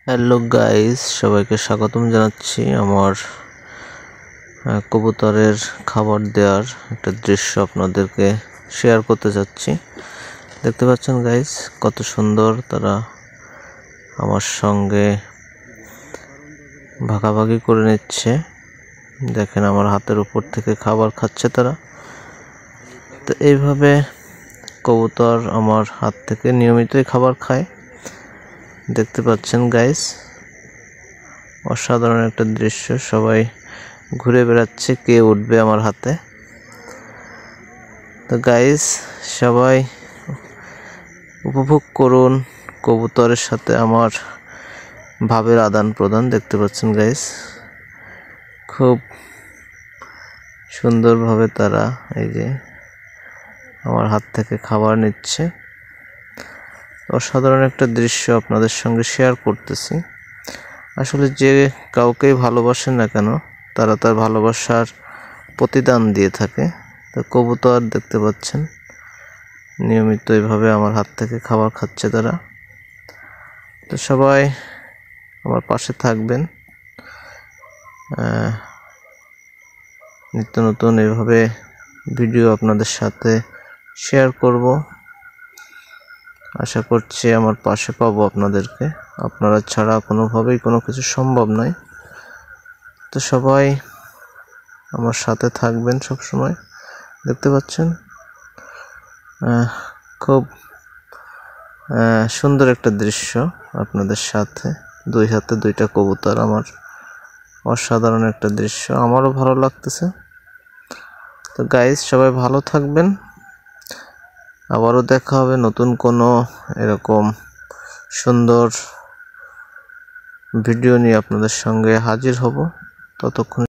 Hello guys, সবাইকে স্বাগতম জানাচ্ছি আমার কবুতরের খাবার দেওয়ার একটা দৃশ্য আপনাদেরকে শেয়ার করতে যাচ্ছি। দেখতে পাচ্ছেন গাইস, কত সুন্দর তারা আমার সঙ্গে ভাগাভাগি করে নিচ্ছে। দেখেন আমার হাতের উপর থেকে খাবার খাচ্ছে তারা। তো এইভাবে কবুতর আমার হাত থেকে নিয়মিতই খাবার খায়। দেখতে পাচ্ছেন গাইস, অসাধারণ একটা দৃশ্য। সবাই ঘুরে বেড়াচ্ছে কে উঠবে আমার হাতে। তো গাইস, সবাই উপভোগ করুন কবুতরের সাথে আমার ভাবের আদান প্রদান। দেখতে পাচ্ছেন গাইস, খুব সুন্দরভাবে তারা এই যে আমার হাত থেকে খাবার নিচ্ছে। অসাধারণ একটা দৃশ্য আপনাদের সঙ্গে শেয়ার করতেছি। আসলে যে কাউকেই ভালোবাসে না কেন, তারা তার ভালোবাসার প্রতিদান দিয়ে থাকে। তো কবুতর দেখতে পাচ্ছেন নিয়মিত এইভাবে আমার হাত থেকে খাবার খাচ্ছে তারা। তো সবাই আমার পাশে থাকবেন, নিত্য নতুন এইভাবে ভিডিও আপনাদের সাথে শেয়ার করব। আশা করছি আমার পাশে পাবো আপনাদেরকে। আপনারা ছাড়া কোনোভাবেই কোনো কিছু সম্ভব নয়। তো সবাই আমার সাথে থাকবেন সব সময়। দেখতে পাচ্ছেন খুব সুন্দর একটা দৃশ্য আপনাদের সাথে। দুই হাতে দুইটা কবুতর, আমার অসাধারণ একটা দৃশ্য, আমারও ভালো লাগতেছে। তো গাইস, সবাই ভালো থাকবেন। আবারও দেখা হবে নতুন কোনো এরকম সুন্দর ভিডিও নিয়ে আপনাদের সঙ্গে হাজির হব। ততক্ষণ